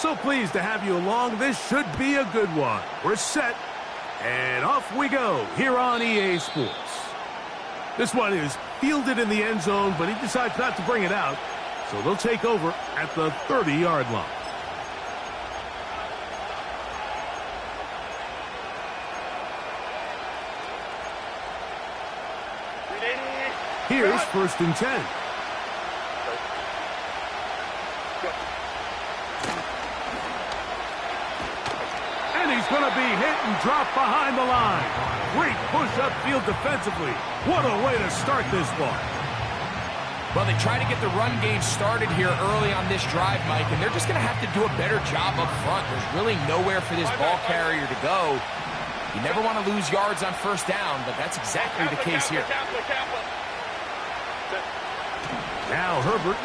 So pleased to have you along. This should be a good one. We're set, and off we go here on EA Sports. This one is fielded in the end zone, but he decides not to bring it out, so they'll take over at the 30-yard line. Here's 1st and 10. He's going to be hit and dropped behind the line. Great push upfield defensively. What a way to start this one. Well, they try to get the run game started here early on this drive, Mike, and they're just going to have to do a better job up front. There's really nowhere for this ball carrier to go. You never want to lose yards on 1st down, but that's exactly the case here. Now Herbert.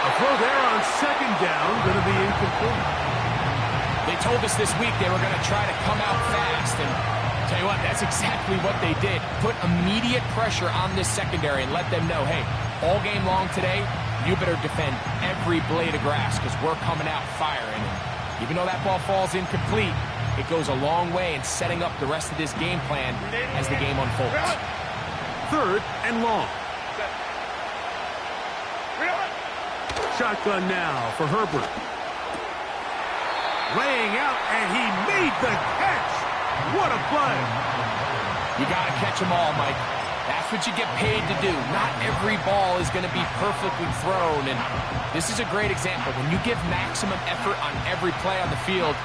A throw there on 2nd down, going to be incomplete. They told us this week they were going to try to come out fast, and tell you what, that's exactly what they did. Put immediate pressure on this secondary and let them know, hey, all game long today, you better defend every blade of grass because we're coming out firing. And even though that ball falls incomplete, it goes a long way in setting up the rest of this game plan as the game unfolds. 3rd and long. Shotgun now for Herbert. Laying out, and he made the catch. What a play. You got to catch them all, Mike. That's what you get paid to do. Not every ball is going to be perfectly thrown, and this is a great example. When you give maximum effort on every play on the field,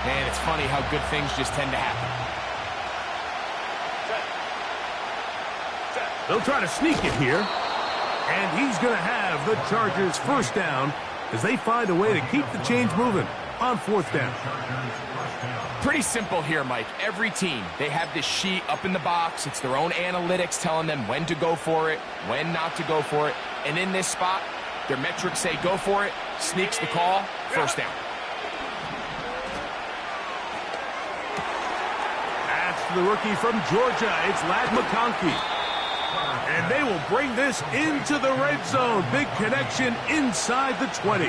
man, it's funny how good things just tend to happen. They'll try to sneak it here. And he's going to have the Chargers 1st down as they find a way to keep the chains moving on 4th down. Pretty simple here, Mike. Every team, they have this sheet up in the box. It's their own analytics telling them when to go for it, when not to go for it. And in this spot, their metrics say go for it, sneaks the call, 1st down. That's the rookie from Georgia. It's Ladd McConkey. And they will bring this into the red zone. Big connection inside the 20.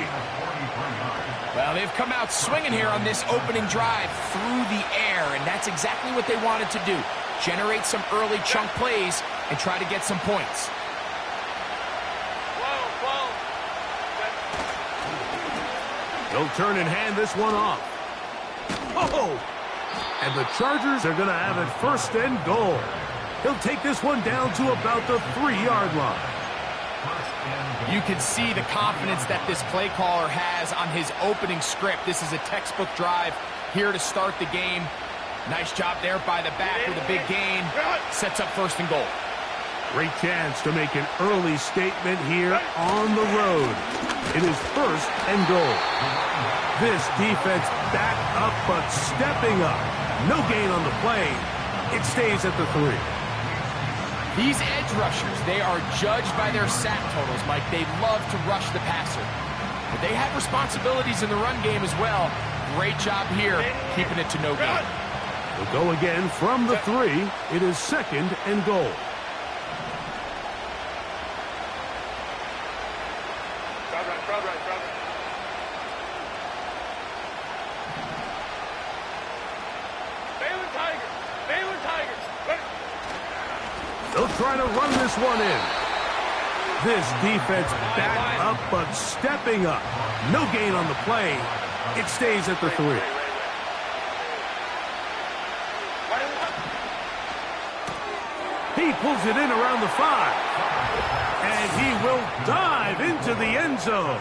Well, they've come out swinging here on this opening drive through the air, and that's exactly what they wanted to do. Generate some early chunk plays and try to get some points. They'll turn and hand this one off. Oh! And the Chargers are going to have it 1st and goal. He'll take this one down to about the 3-yard line. You can see the confidence that this play caller has on his opening script. This is a textbook drive here to start the game. Nice job there by the back with a big gain. Sets up 1st and goal. Great chance to make an early statement here on the road. It is 1st and goal. This defense back up but stepping up. No gain on the play. It stays at the 3. These edge rushers, they are judged by their sack totals, Mike. They love to rush the passer. But they have responsibilities in the run game as well. Great job here, keeping it to no gain. We'll go again from the 3. It is 2nd and goal. They'll try to run this one in. This defense back up but stepping up. No gain on the play. It stays at the 3. He pulls it in around the 5. And he will dive into the end zone.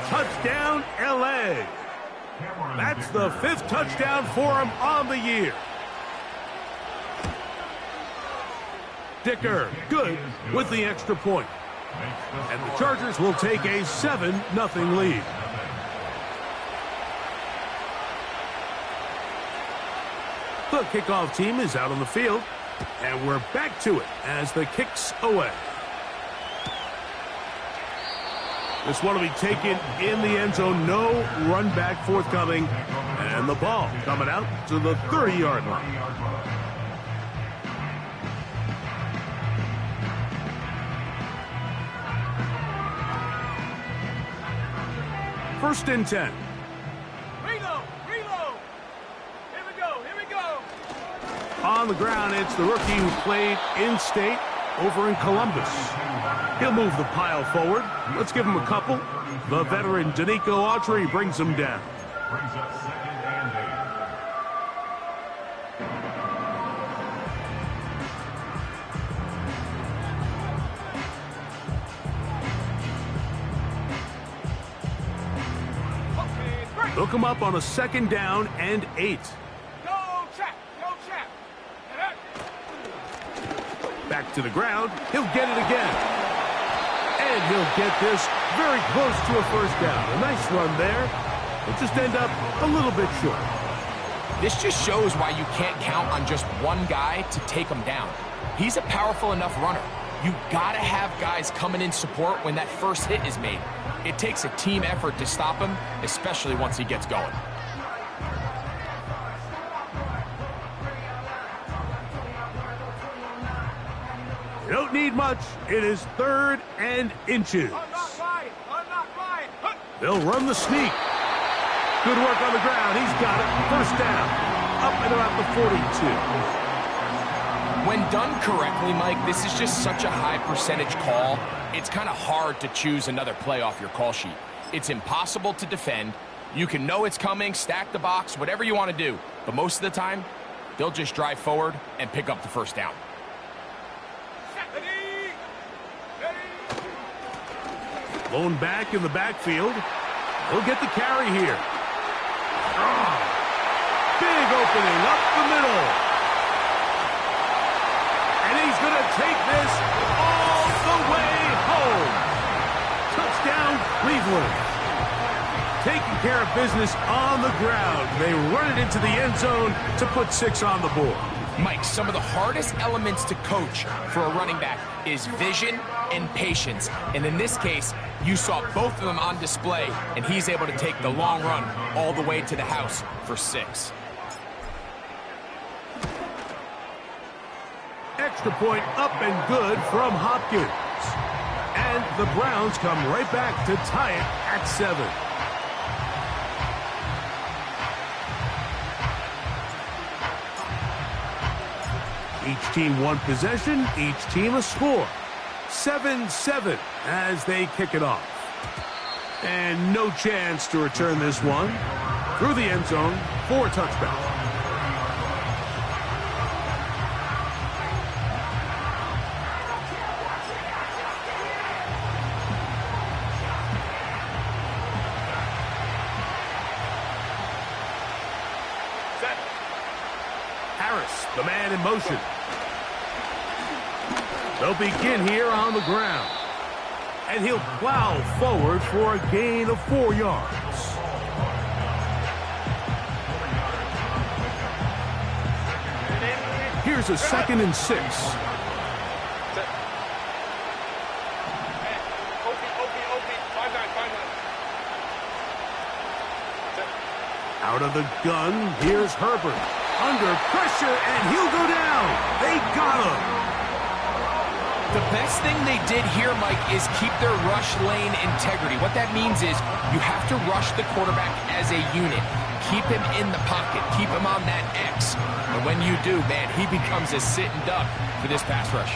Touchdown, L.A. That's the 5th touchdown for him on the year. Dicker, good with the extra point. And the Chargers will take a 7-0 lead. The kickoff team is out on the field, and we're back to it as the kick's away. This one will be taken in the end zone. No run back forthcoming. And the ball coming out to the 30-yard line. 1st and 10. Reload! Reload! Here we go! Here we go! On the ground, it's the rookie who played in-state over in Columbus. He'll move the pile forward. Let's give him a couple. The veteran Danico Autry brings him down. Brings up 2nd and 8. They'll come up on a 2nd down and 8. Go trap! Go trap! Back to the ground. He'll get it again. And he'll get this very close to a 1st down. A nice run there. It'll just end up a little bit short. This just shows why you can't count on just one guy to take him down. He's a powerful enough runner. You gotta have guys coming in support when that first hit is made. It takes a team effort to stop him, especially once he gets going. You don't need much. It is 3rd and inches. They'll run the sneak. Good work on the ground. He's got it. 1st down. Up and about the 42. When done correctly, Mike, this is just such a high percentage call. It's kind of hard to choose another play off your call sheet. It's impossible to defend. You can know it's coming, stack the box, whatever you want to do. But most of the time, they'll just drive forward and pick up the 1st down. Lone back in the backfield. He'll get the carry here. Oh, big opening up the middle. And he's going to take this all the way home. Touchdown, Cleveland. Taking care of business on the ground. They run it into the end zone to put 6 on the board. Mike, some of the hardest elements to coach for a running back is vision and patience. And in this case, you saw both of them on display, and he's able to take the long run all the way to the house for 6. Extra point up and good from Hopkins. And the Browns come right back to tie it at 7. Each team one possession, each team a score. 7-7 as they kick it off. And no chance to return this one. Through the end zone for a touchback. Harris, the man in motion. They'll begin here on the ground. And he'll plow forward for a gain of 4 yards. Here's a 2nd and 6. Out of the gun, here's Herbert. Under pressure, and he'll go down. They got him. The best thing they did here, Mike, is keep their rush lane integrity. What that means is you have to rush the quarterback as a unit. Keep him in the pocket. Keep him on that X. And when you do, man, he becomes a sitting duck for this pass rush.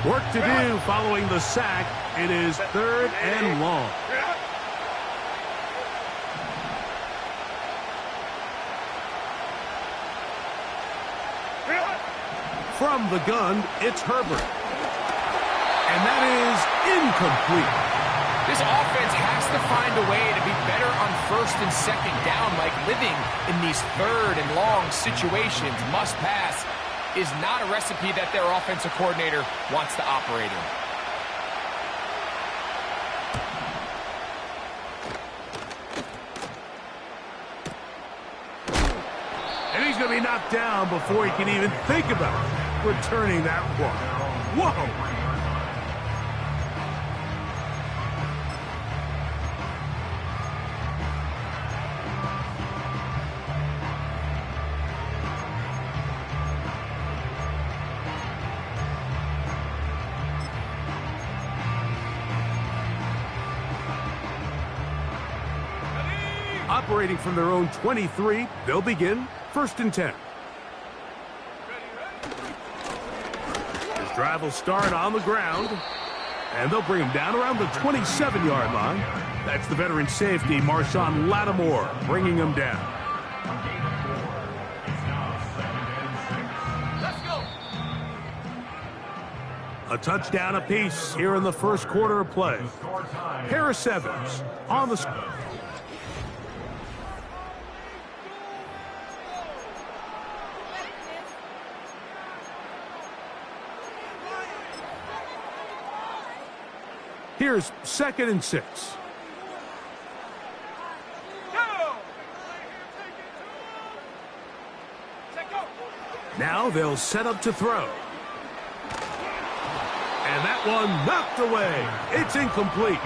Work to do following the sack. It is 3rd and long. From the gun, it's Herbert. And that is incomplete. This offense has to find a way to be better on 1st and 2nd down, like living in these 3rd and long situations. Must pass is not a recipe that their offensive coordinator wants to operate in. And he's going to be knocked down before he can even think about returning that one. Whoa! Operating from their own 23, they'll begin 1st and 10. This drive will start on the ground, and they'll bring him down around the 27-yard line. That's the veteran safety, Marshawn Lattimore, bringing him down. Let's go. A touchdown apiece here in the first quarter of play. Harris Evans on the... Here's 2nd and 6. Go. Now they'll set up to throw. And that one knocked away. It's incomplete.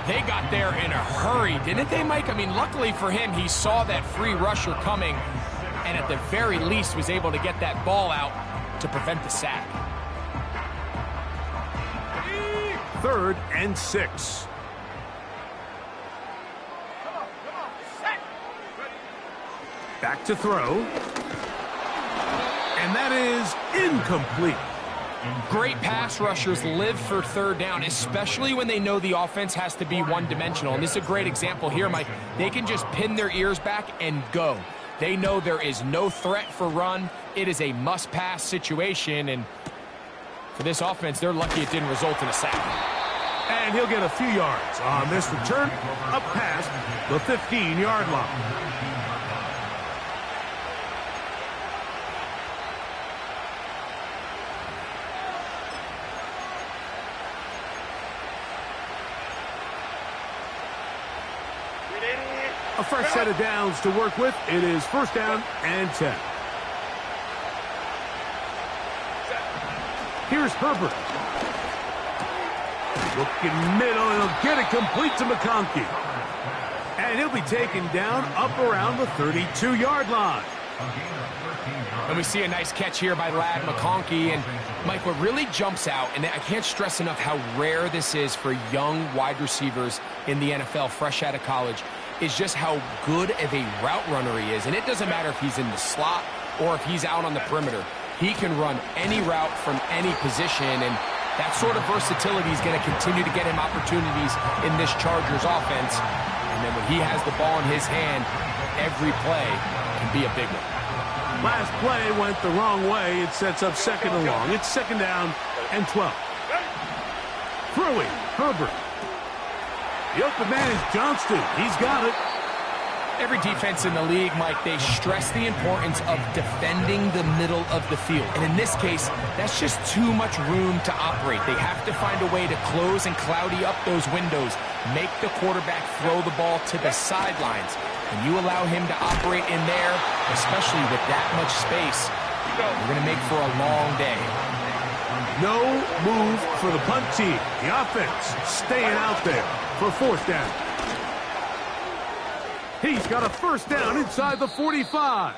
They got there in a hurry, didn't they, Mike? I mean, luckily for him, he saw that free rusher coming and at the very least was able to get that ball out to prevent the sack. 3rd and 6. Back to throw. And that is incomplete. Great pass rushers live for 3rd down, especially when they know the offense has to be one-dimensional. And this is a great example here, Mike. They can just pin their ears back and go. They know there is no threat for run. It is a must-pass situation, and for this offense, they're lucky it didn't result in a sack. And he'll get a few yards on this return up past the 15-yard line. A fresh set of downs to work with. It is 1st down and 10. Here's Herbert. Looking middle, and he'll get it complete to McConkey. And he'll be taken down up around the 32-yard line. And we see a nice catch here by Ladd McConkey. And, Mike, what really jumps out, and I can't stress enough how rare this is for young wide receivers in the NFL, fresh out of college, is just how good of a route runner he is. And it doesn't matter if he's in the slot or if he's out on the perimeter. He can run any route from any position, and that sort of versatility is going to continue to get him opportunities in this Chargers offense. And then when he has the ball in his hand, every play can be a big one. Last play went the wrong way. It sets up 2nd and long. It's 2nd down and 12. Throwing, Herbert. The open man is Johnston. He's got it. Every defense in the league, Mike, they stress the importance of defending the middle of the field. And in this case, that's just too much room to operate. They have to find a way to close and cloudy up those windows, make the quarterback throw the ball to the sidelines. And you allow him to operate in there, especially with that much space, you're going to make for a long day. No move for the punt team. The offense staying out there for 4th down. He's got a 1st down inside the 45.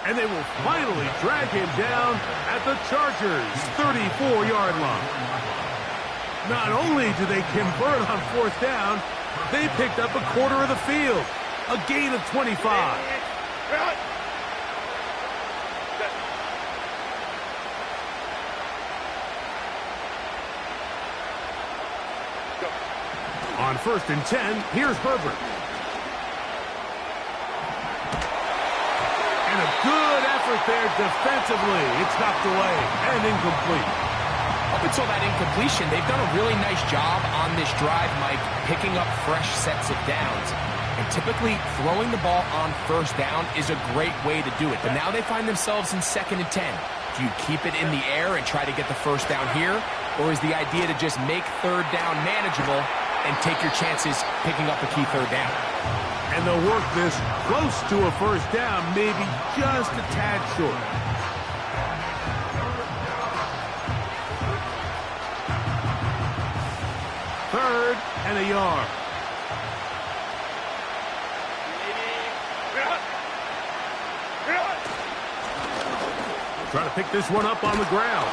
And they will finally drag him down at the Chargers' 34-yard line. Not only do they convert on 4th down, they picked up a quarter of the field. A gain of 25. On 1st and 10, here's Herbert. And a good effort there defensively. It's knocked away and incomplete. Up until that incompletion, they've done a really nice job on this drive, Mike, picking up fresh sets of downs. And typically, throwing the ball on 1st down is a great way to do it. But now they find themselves in 2nd and 10. Do you keep it in the air and try to get the 1st down here? Or is the idea to just make 3rd down manageable and take your chances picking up a key 3rd down? And they'll work this close to a 1st down, maybe just a tad short. Third and a yard. Trying to pick this one up on the ground.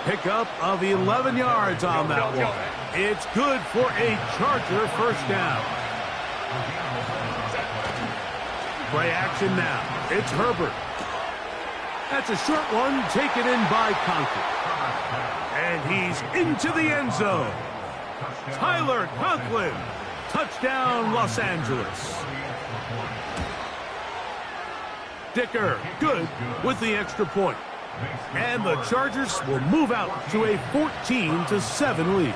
Pickup of 11 yards on that one. It's good for a Charger 1st down. Play action now. It's Herbert. That's a short one taken in by Conklin. And he's into the end zone. Tyler Conklin. Touchdown, Los Angeles. Dicker, good with the extra point. And the Chargers will move out to a 14-7 lead.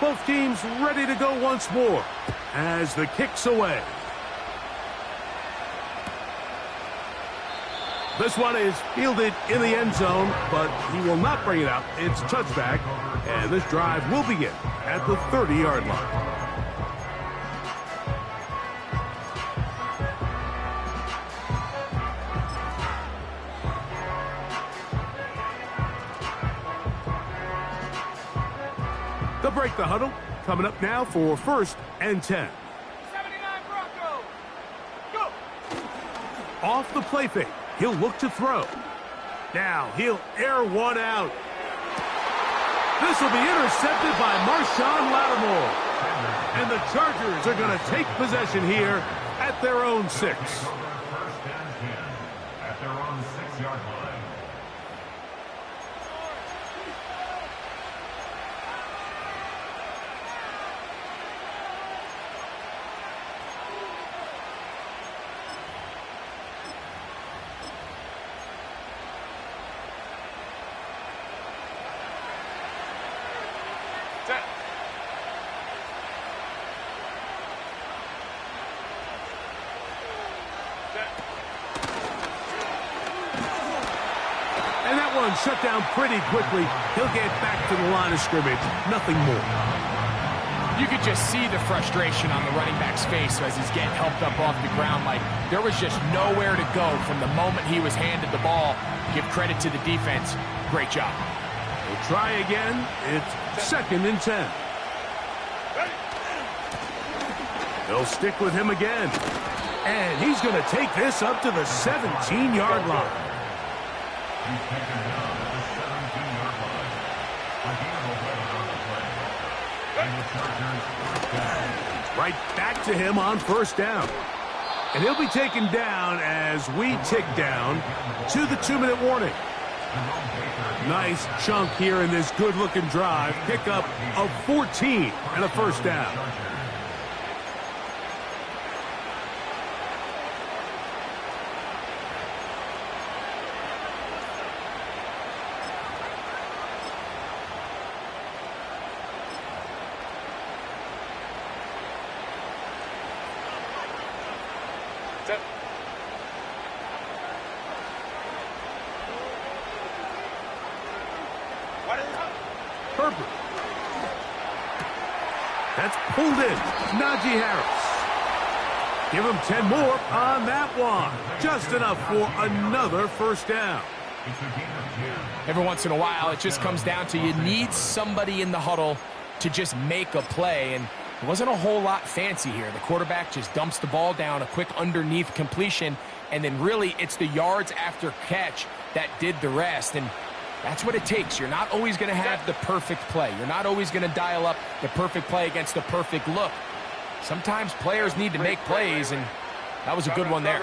Both teams ready to go once more as the kick's away. This one is fielded in the end zone, but he will not bring it out. It's touchback, and this drive will begin at the 30-yard line. They'll break the huddle. Coming up now for 1st and 10. 79 Broncos. Go. Off the play fake. He'll look to throw. Now he'll air one out. This will be intercepted by Marshawn Lattimore. And the Chargers are going to take possession here at their own 6. 1st and 10 at their own 6-yard line. And that one shut down pretty quickly. He'll get back to the line of scrimmage. Nothing more. You could just see the frustration on the running back's face as he's getting helped up off the ground. Like, there was just nowhere to go from the moment he was handed the ball. Give credit to the defense. Great job. We'll try again. It's 2nd and 10. They'll stick with him again. And he's going to take this up to the 17-yard line. He's taken down at the 17-yard line. Again, on the play. And the Chargers first down. Right back to him on 1st down. And he'll be taken down as we tick down to the 2-minute warning. Nice chunk here in this good-looking drive. Pickup of 14 and a 1st down. Herbert. That's pulled in. Najee Harris. Give him 10 more on that one. Just enough for another 1st down. Every once in a while, it just comes down to you need somebody in the huddle to just make a play, and it wasn't a whole lot fancy here. The quarterback just dumps the ball down, a quick underneath completion, and then really it's the yards after catch that did the rest, and that's what it takes. You're not always going to have the perfect play. You're not always going to dial up the perfect play against the perfect look. Sometimes players need to make plays, and that was a good one there.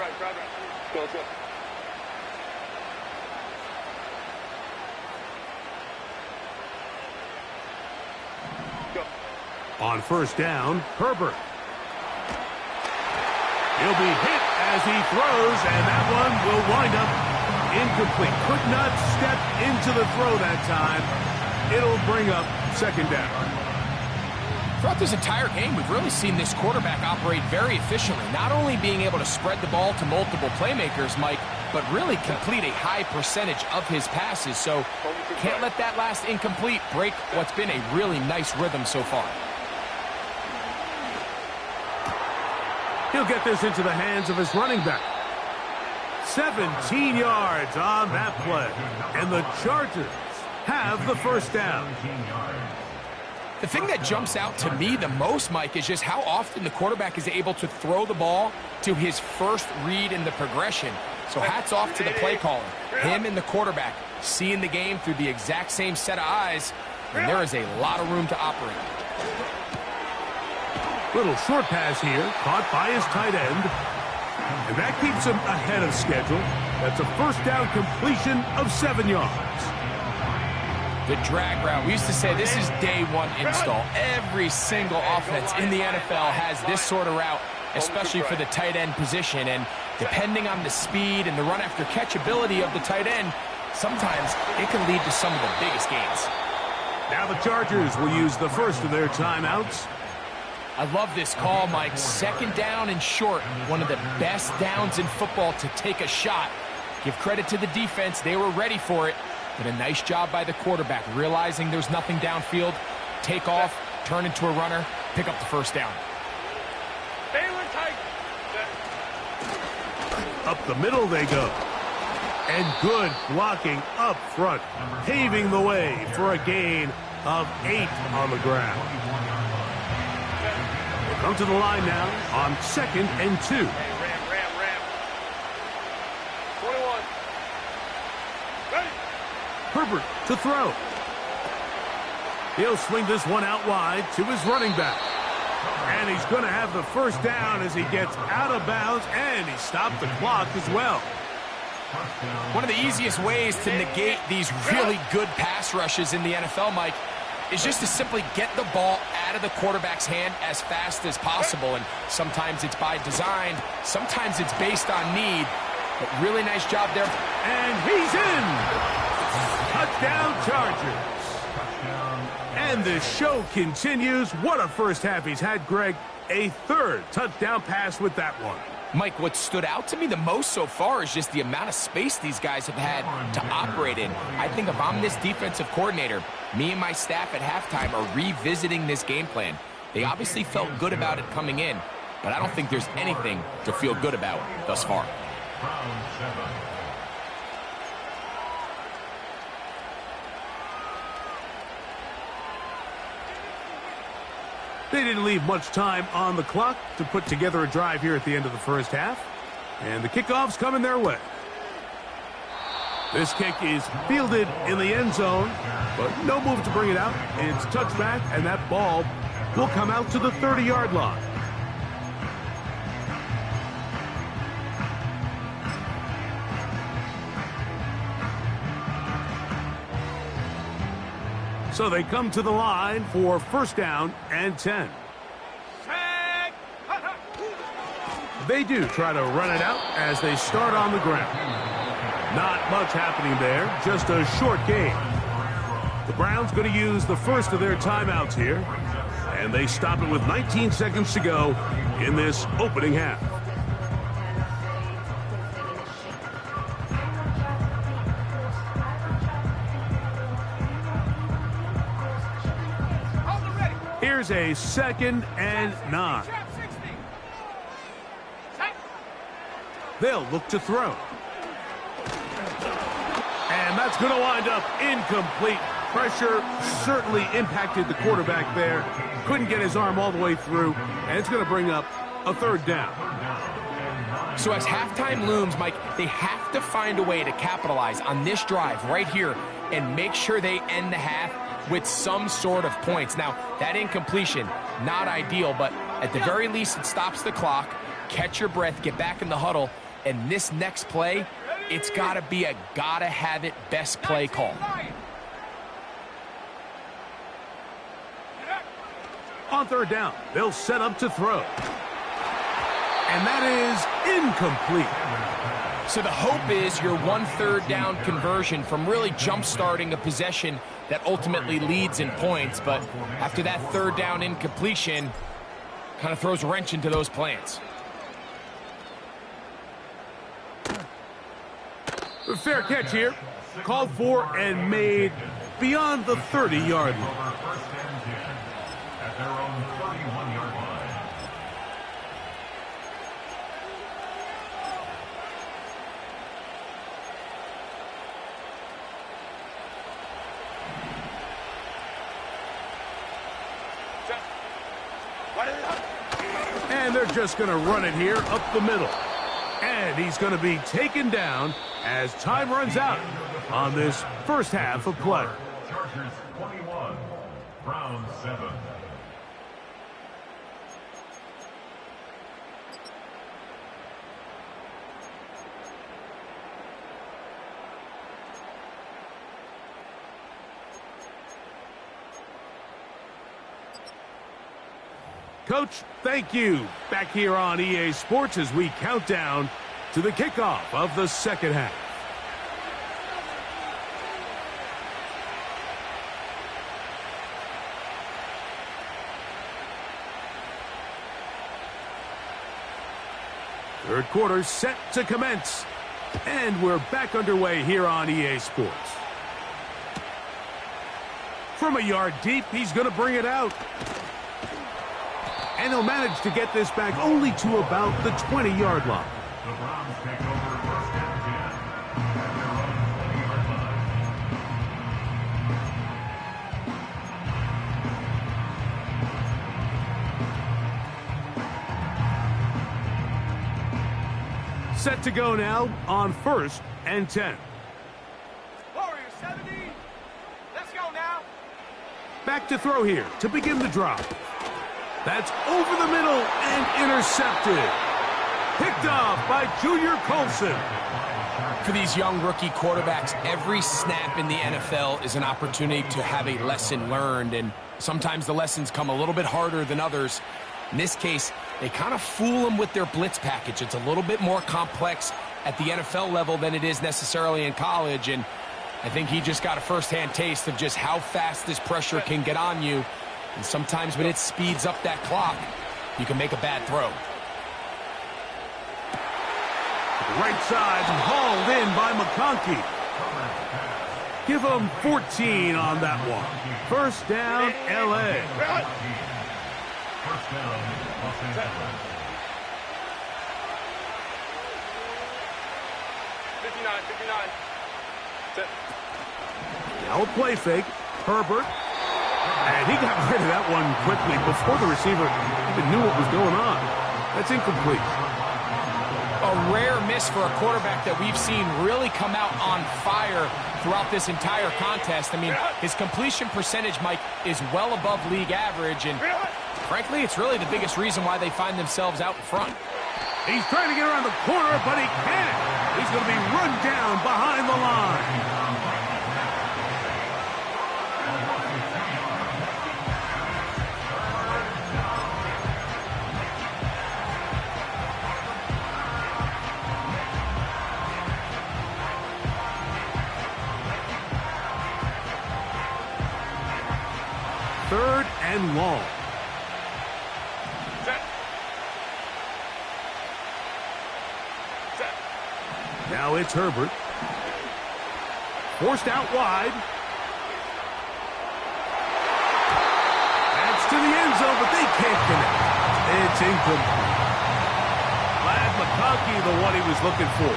On 1st down, Herbert. He'll be hit as he throws, and that one will wind up incomplete. Could not step into the throw that time. It'll bring up 2nd down. Throughout this entire game, we've really seen this quarterback operate very efficiently, not only being able to spread the ball to multiple playmakers, Mike, but really complete a high percentage of his passes. So can't let that last incomplete break what's been a really nice rhythm so far. He'll get this into the hands of his running back. 17 yards on that play. And the Chargers have the 1st down. The thing that jumps out to me the most, Mike, is just how often the quarterback is able to throw the ball to his first read in the progression. So hats off to the play caller. Him and the quarterback seeing the game through the exact same set of eyes, and there is a lot of room to operate. Little short pass here, caught by his tight end. And that keeps him ahead of schedule. That's a first down completion of 7 yards. The drag route. We used to say this is day one install. Every single offense in the NFL has this sort of route, especially for the tight end position. And depending on the speed and the run after catch ability of the tight end, sometimes it can lead to some of the biggest gains. Now the Chargers will use the first of their timeouts. I love this call, Mike. Second down and short. One of the best downs in football to take a shot. Give credit to the defense. They were ready for it. But a nice job by the quarterback, realizing there's nothing downfield. Take off, turn into a runner, pick up the first down. Up the middle they go. And good blocking up front, paving the way for a gain of 8 on the ground. They come to the line now on 2nd and 2. Ram. 21. Ready. Herbert to throw. He'll swing this one out wide to his running back. And he's going to have the first down as he gets out of bounds, and he stopped the clock as well. One of the easiest ways to negate these really good pass rushes in the NFL, Mike, is just to simply get the ball out of the quarterback's hand as fast as possible. And sometimes it's by design, sometimes it's based on need. But really nice job there. And he's in! Touchdown Chargers! And the show continues. What a first half he's had, Greg. A third touchdown pass with that one. Mike, what stood out to me the most so far is just the amount of space these guys have had to operate in. I think if I'm this defensive coordinator, me and my staff at halftime are revisiting this game plan. They obviously felt good about it coming in, but I don't think there's anything to feel good about thus far. Round 7. They didn't leave much time on the clock to put together a drive here at the end of the first half. And the kickoff's coming their way. This kick is fielded in the end zone, but no move to bring it out. It's touchback, and that ball will come out to the 30-yard line. So they come to the line for first down and 10. They do try to run it out as they start on the ground. Not much happening there, just a short gain. The Browns going to use the first of their timeouts here, and they stop it with 19 seconds to go in this opening half. Here's a 2nd and 9. They'll look to throw. And that's going to wind up incomplete. Pressure certainly impacted the quarterback there. Couldn't get his arm all the way through, and it's going to bring up a third down. So as halftime looms, Mike, they have to find a way to capitalize on this drive right here and make sure they end the half with some sort of points. Now, that incompletion, not ideal, but at the very least, it stops the clock. Catch your breath, get back in the huddle, and this next play, it's got to be a gotta-have-it best play call. On third down, they'll set up to throw. And that is incomplete. So the hope is your 1/3 down conversion from really jump-starting a possession that ultimately leads in points. But after that third down incompletion, kind of throws a wrench into those plans. A fair catch here. Called for and made beyond the 30-yard line. First and 10 at their own 31-yard line. And they're just going to run it here up the middle. And he's going to be taken down as time runs out on this first half of play. Chargers 21, Browns 7. Coach, thank you. Back here on EA Sports as we count down to the kickoff of the second half. Third quarter set to commence. And we're back underway here on EA Sports. From a yard deep, he's going to bring it out. And he'll manage to get this back only to about the 20-yard line. The Browns take over first and 10 at their own 20-yard line. Set to go now on first and 10. Warriors 70. Let's go now. Back to throw here to begin the drive. That's over the middle and intercepted. Picked off by Junior Colson. For these young rookie quarterbacks, every snap in the NFL is an opportunity to have a lesson learned, and sometimes the lessons come a little bit harder than others. In this case, they kind of fool them with their blitz package. It's a little bit more complex at the NFL level than it is necessarily in college, and I think he just got a first-hand taste of just how fast this pressure can get on you. And sometimes when it speeds up that clock, you can make a bad throw. Right side hauled in by McConkey. Give him 14 on that one. First down, L.A. First down, Los Angeles. 59. Now a play fake. Herbert. And he got rid of that one quickly before the receiver even knew what was going on. That's incomplete. A rare miss for a quarterback that we've seen really come out on fire throughout this entire contest. I mean, his completion percentage, Mike, is well above league average, and frankly, it's really the biggest reason why they find themselves out in front. He's trying to get around the corner, but he can't. He's going to be run down behind the line. Third and long. Set. Set. Now it's Herbert. Forced out wide. That's to the end zone, but they can't connect. It's incomplete. Glad McConkey the one he was looking for.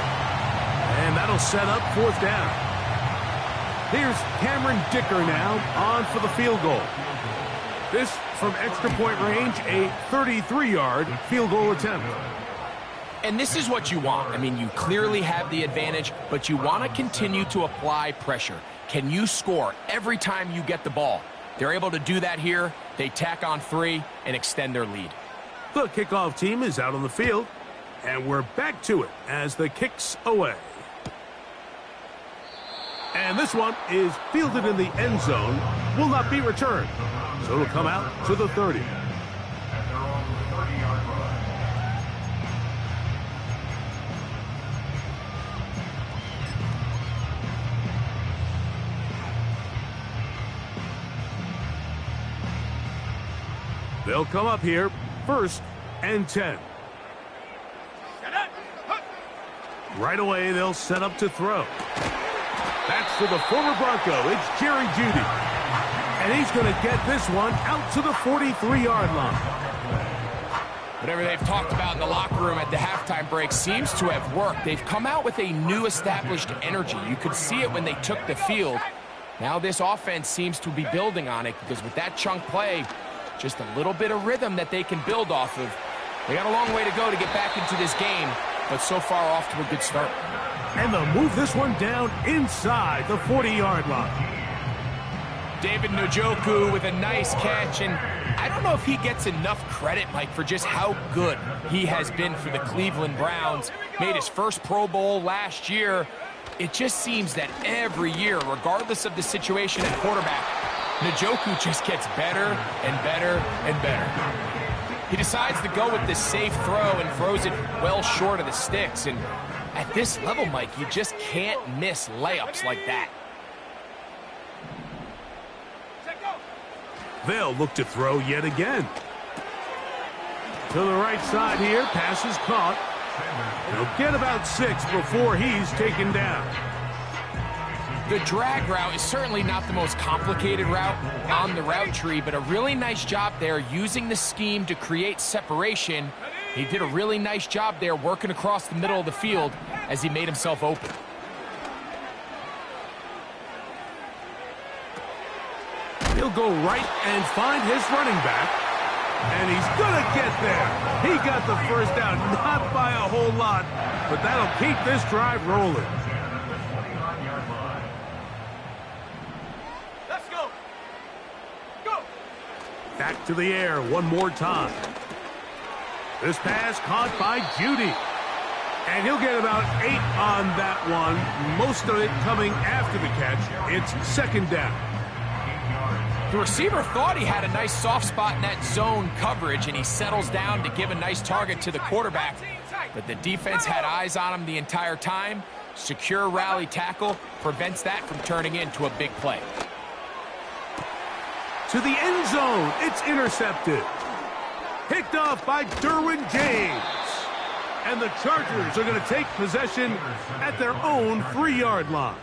And that'll set up fourth down. Here's Cameron Dicker now on for the field goal. This from extra point range, a 33-yard field goal attempt. And this is what you want. I mean, you clearly have the advantage, but you want to continue to apply pressure. Can you score every time you get the ball? They're able to do that here. They tack on 3 and extend their lead. The kickoff team is out on the field, and we're back to it as the kick's away. And this one is fielded in the end zone, will not be returned. So it'll come out to the 30. At their own 30-yard line. They'll come up here, first and 10. Right away, they'll set up to throw. That's to the former Bronco. It's Jerry Jeudy. And he's going to get this one out to the 43-yard line. Whatever they've talked about in the locker room at the halftime break seems to have worked. They've come out with a new established energy. You could see it when they took the field. Now this offense seems to be building on it because with that chunk play, just a little bit of rhythm that they can build off of. They got a long way to go to get back into this game, but so far off to a good start. And they'll move this one down inside the 40-yard line. David Njoku with a nice catch, and I don't know if he gets enough credit, Mike, for just how good he has been for the Cleveland Browns. Made his first Pro Bowl last year. It just seems that every year, regardless of the situation at quarterback, Njoku just gets better and better and better. He decides to go with this safe throw and throws it well short of the sticks. And at this level, Mike, you just can't miss layups like that. They'll look to throw yet again. To the right side here, pass is caught. He'll get about 6 before he's taken down. The drag route is certainly not the most complicated route on the route tree, but a really nice job there using the scheme to create separation. He did a really nice job there working across the middle of the field as he made himself open. He'll go right and find his running back. And he's going to get there. He got the first down, not by a whole lot, but that'll keep this drive rolling. Let's go. Go. Back to the air one more time. This pass caught by Judy. And he'll get about 8 on that one, most of it coming after the catch. It's second down. The receiver thought he had a nice soft spot in that zone coverage, and he settles down to give a nice target to the quarterback. But the defense had eyes on him the entire time. Secure rally tackle prevents that from turning into a big play. To the end zone, it's intercepted. Picked off by Derwin James. And the Chargers are going to take possession at their own 3-yard line.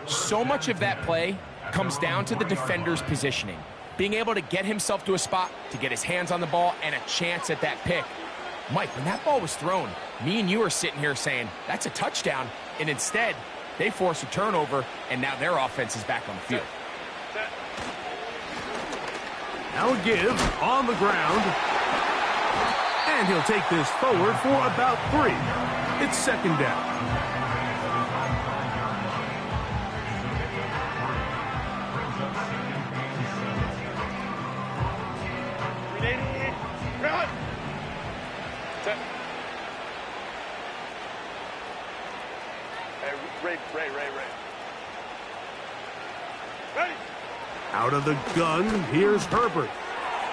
So much of that play comes down to the defender's positioning. Being able to get himself to a spot, to get his hands on the ball, and a chance at that pick. Mike, when that ball was thrown, me and you are sitting here saying, that's a touchdown. And instead, they force a turnover, and now their offense is back on the field. Now a give on the ground. And he'll take this forward for about 3. It's second down. Ray. Ready. Out of the gun, here's Herbert.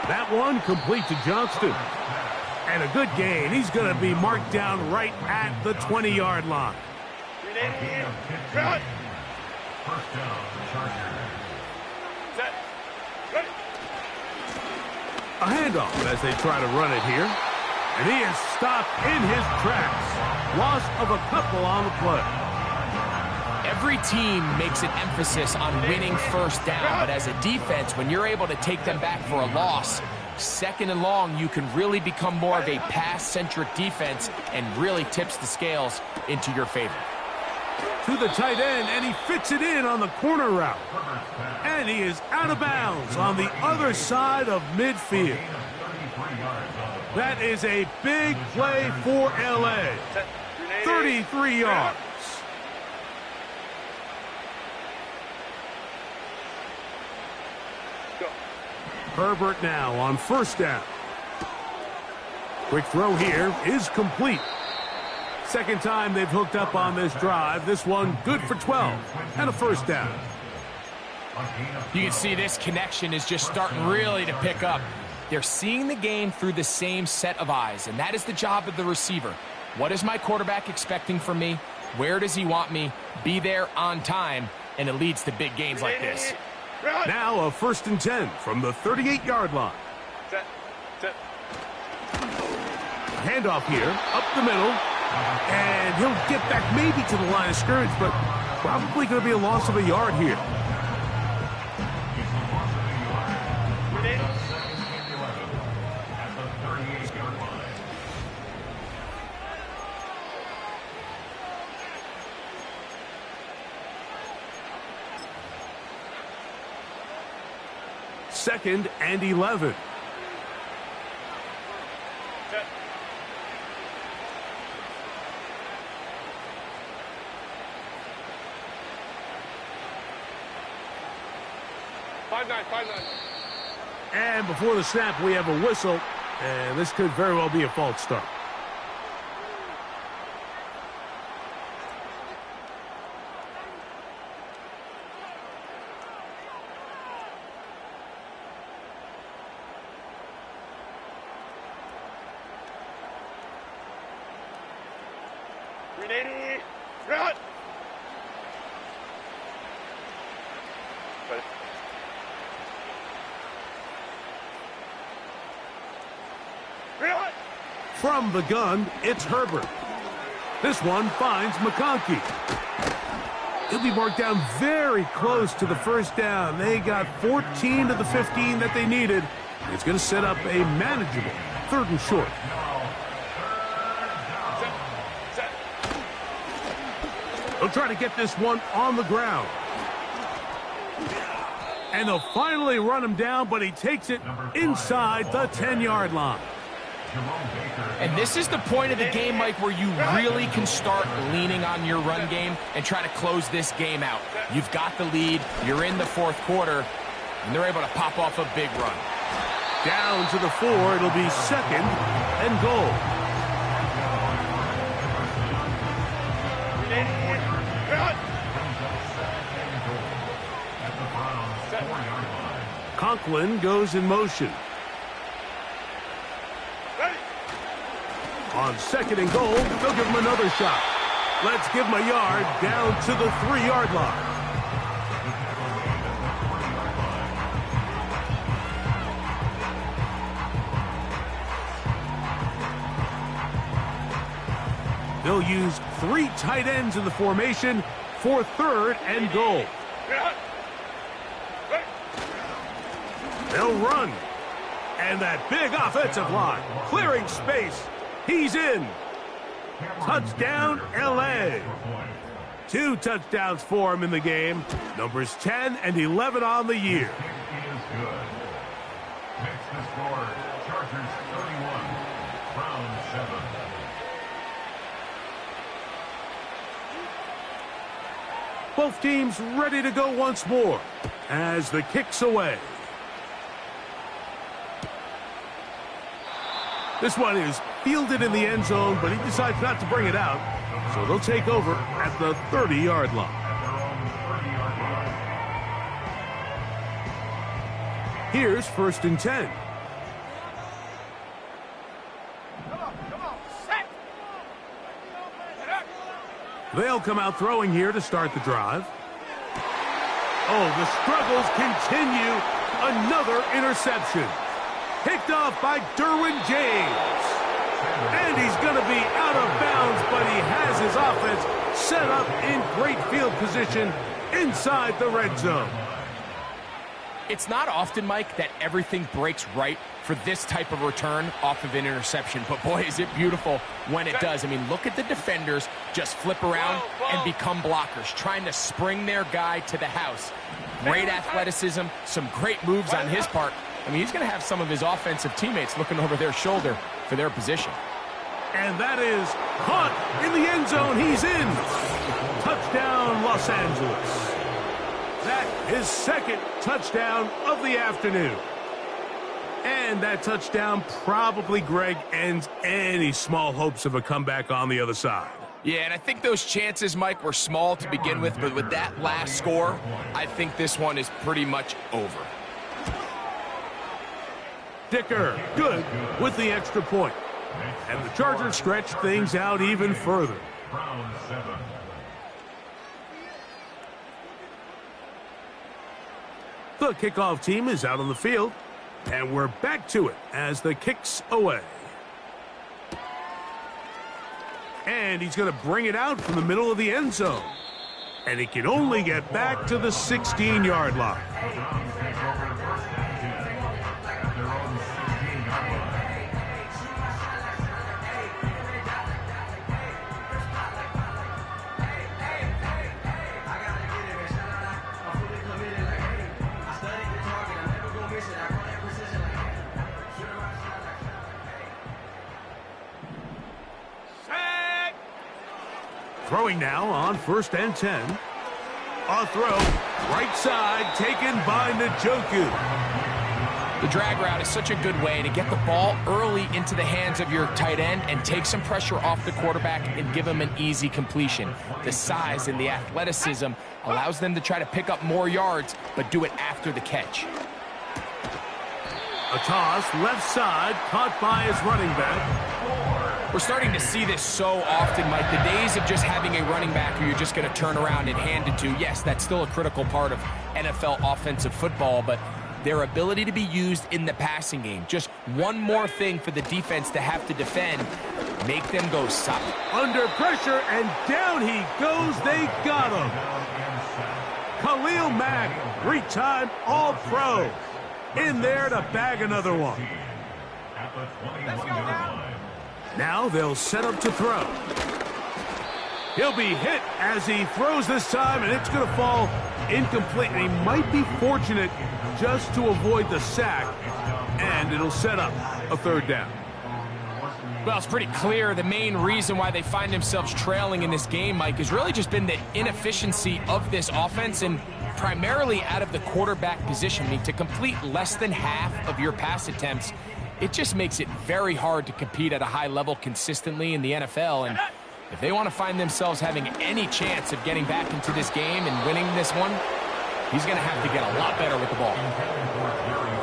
That one complete to Johnston. And a good gain. He's going to be marked down right at the 20-yard line. Cut. First down, Chargers. Set. Ready. A handoff as they try to run it here. And he is stopped in his tracks. Loss of a couple on the play. Every team makes an emphasis on winning first down, but as a defense, when you're able to take them back for a loss, second and long, you can really become more of a pass-centric defense and really tips the scales into your favor. To the tight end, and he fits it in on the corner route. And he is out of bounds on the other side of midfield. That is a big play for L.A. 33 yards. Herbert now on first down. Quick throw here is complete. Second time they've hooked up on this drive. This one good for 12 and a first down. You can see this connection is just starting really to pick up. They're seeing the game through the same set of eyes, and that is the job of the receiver. What is my quarterback expecting from me? Where does he want me? Be there on time, and it leads to big games like this. Now a first and 10 from the 38-yard line. Set. Handoff here, up the middle. And he'll get back maybe to the line of scrimmage, but probably going to be a loss of a yard here. 2nd and 11. Set. 5-9, 5-9. And before the snap, we have a whistle, and this could very well be a false start. Ready, run! Run! From the gun, it's Herbert. This one finds McConkey. He'll be marked down very close to the first down. They got 14 to the 15 that they needed. It's going to set up a manageable 3rd and short. They'll try to get this one on the ground. And they'll finally run him down, but he takes it inside the 10-yard line. And this is the point of the game, Mike, where you really can start leaning on your run game and try to close this game out. You've got the lead, you're in the 4th quarter, and they're able to pop off a big run. Down to the 4, it'll be 2nd and goal. Conklin goes in motion. On 2nd and goal, they'll give him another shot. Let's give him a yard down to the 3-yard line. They'll use 3 tight ends in the formation for 3rd and goal. They'll run. And that big offensive line, clearing space. He's in. Touchdown, L.A. 2 touchdowns for him in the game. Numbers 10 and 11 on the year. Makes the score, Chargers 31, Browns 7. Both teams ready to go once more as the kick's away. This one is fielded in the end zone, but he decides not to bring it out. So they'll take over at the 30-yard line. Here's 1st and 10. Come on, set! They'll come out throwing here to start the drive. Oh, the struggles continue. Another interception. Picked off by Derwin James. And he's going to be out of bounds, but he has his offense set up in great field position inside the red zone. It's not often, Mike, that everything breaks right for this type of return off of an interception. But, boy, is it beautiful when it does. I mean, look at the defenders just flip around and become blockers, trying to spring their guy to the house. Great athleticism, some great moves on his part. I mean, he's going to have some of his offensive teammates looking over their shoulder for their position. And that is caught in the end zone. He's in. Touchdown, Los Angeles. That is 2nd touchdown of the afternoon. And that touchdown probably, Greg, ends any small hopes of a comeback on the other side. Yeah, and I think those chances, Mike, were small to begin with, but with that last score, I think this one is pretty much over. Dicker, good with the extra point. And the Chargers stretch things out even further. Browns 7. The kickoff team is out on the field, and we're back to it as the kick's away. And he's going to bring it out from the middle of the end zone. And he can only get back to the 16-yard line. Browns take over 1st and 10 at their own 16-yard line. Throwing now on 1st and 10. A throw, right side, taken by Njoku. The drag route is such a good way to get the ball early into the hands of your tight end and take some pressure off the quarterback and give him an easy completion. The size and the athleticism allows them to try to pick up more yards, but do it after the catch. A toss, left side, caught by his running back. We're starting to see this so often, Mike. The days of just having a running back who you're just going to turn around and hand it to, yes, that's still a critical part of NFL offensive football, but their ability to be used in the passing game. Just one more thing for the defense to have to defend. Make them go solid. Under pressure, and down he goes. They got him. Khalil Mack, 3-time All-Pro. In there to bag another one. Now they'll set up to throw. He'll be hit as he throws this time, and it's going to fall incomplete. And he might be fortunate just to avoid the sack, and it'll set up a 3rd down. Well, it's pretty clear the main reason why they find themselves trailing in this game, Mike, has really just been the inefficiency of this offense and primarily out of the quarterback position. I mean, to complete less than half of your pass attempts, it just makes it very hard to compete at a high level consistently in the NFL. And if they want to find themselves having any chance of getting back into this game and winning this one, he's going to have to get a lot better with the ball.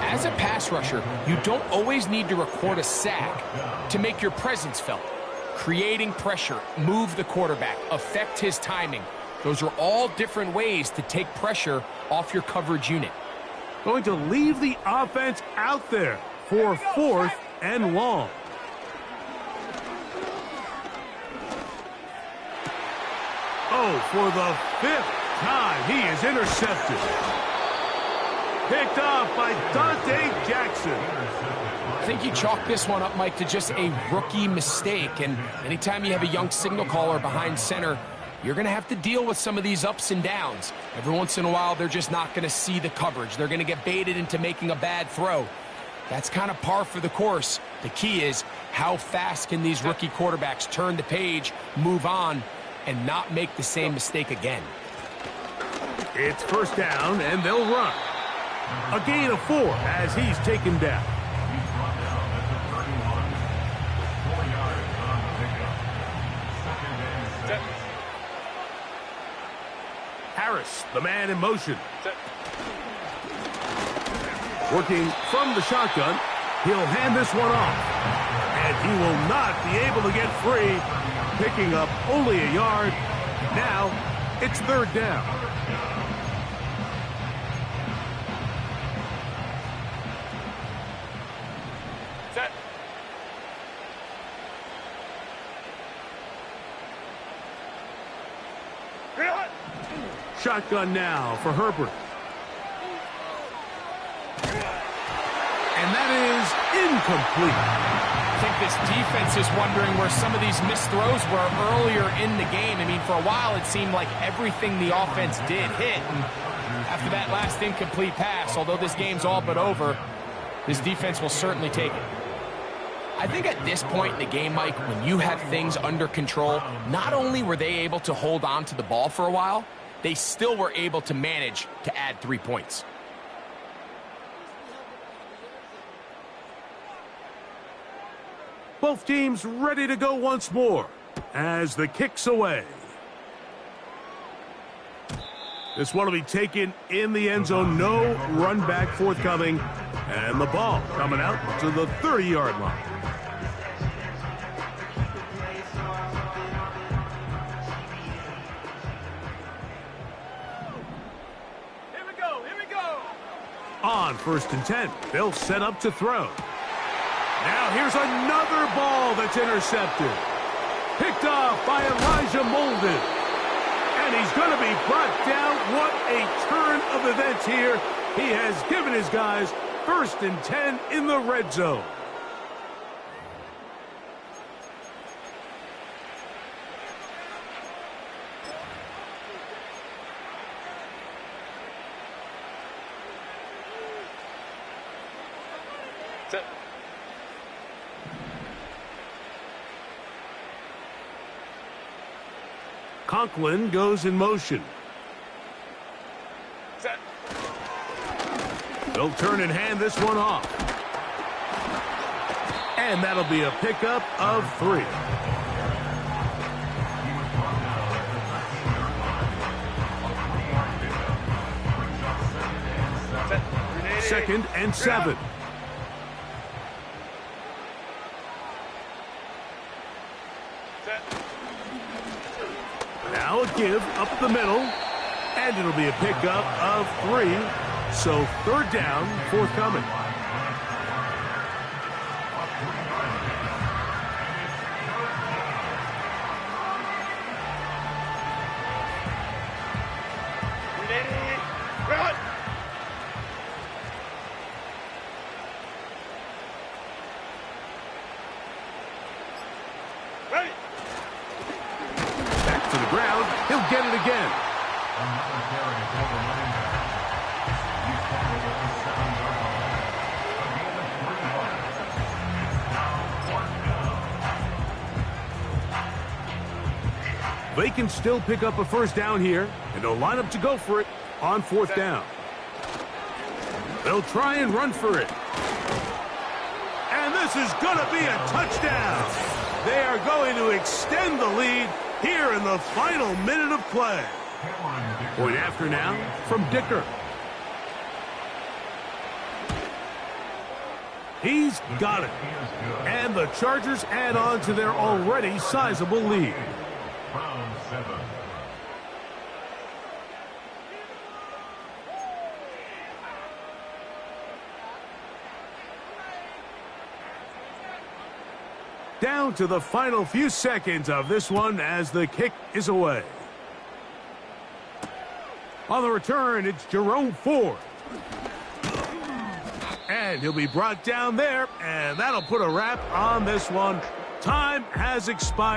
As a pass rusher, you don't always need to record a sack to make your presence felt. Creating pressure, move the quarterback, affect his timing. Those are all different ways to take pressure off your coverage unit. Going to leave the offense out there for 4th and long. Oh, for the 5th time, he is intercepted. Picked off by Dante Jackson. I think you chalk this one up, Mike, to just a rookie mistake. And anytime you have a young signal caller behind center, you're going to have to deal with some of these ups and downs. Every once in a while, they're just not going to see the coverage. They're going to get baited into making a bad throw. That's kind of par for the course. The key is how fast can these rookie quarterbacks turn the page, move on, and not make the same mistake again. It's 1st down, and they'll run. A gain of 4 as he's taken down. Harris, the man in motion. Working from the shotgun, he'll hand this one off. And he will not be able to get free, picking up only a yard. Now, it's 3rd down. Set. Shotgun now for Herbert. And that is incomplete. I think this defense is wondering where some of these missed throws were earlier in the game. I mean, for a while, it seemed like everything the offense did hit. And after that last incomplete pass, although this game's all but over, this defense will certainly take it. I think at this point in the game, Mike, when you have things under control, not only were they able to hold on to the ball for a while, they still were able to manage to add 3 points. Both teams ready to go once more as the kick's away. This one will be taken in the end zone. No run back forthcoming. And the ball coming out to the 30-yard line. Here we go, here we go. On 1st and 10, they'll set up to throw. Now here's another ball that's intercepted. Picked off by Elijah Molden. And he's going to be brought down. What a turn of events here. He has given his guys 1st and 10 in the red zone. Set. Conklin goes in motion. Set. They'll turn and hand this one off. And that'll be a pickup of 3. Set. 2nd and 7. Set. Now a give up the middle. And it'll be a pickup of 3. So 3rd down, forthcoming. Ready. Run. Ready. Back to the ground. He'll get it again. Another carry for the running back. He's tackled at the 7-yard line. A gain of 3 yards. Now 4th down. They can still pick up a 1st down here, and they'll line up to go for it on 4th down. They'll try and run for it. And this is going to be a touchdown. They are going to extend the lead here in the final minute of play. Point after now from Dicker. He's got it. And the Chargers add on to their already sizable lead. Round 7. Down to the final few seconds of this one as the kick is away. On the return, it's Jerome Ford. And he'll be brought down there, and that'll put a wrap on this one. Time has expired.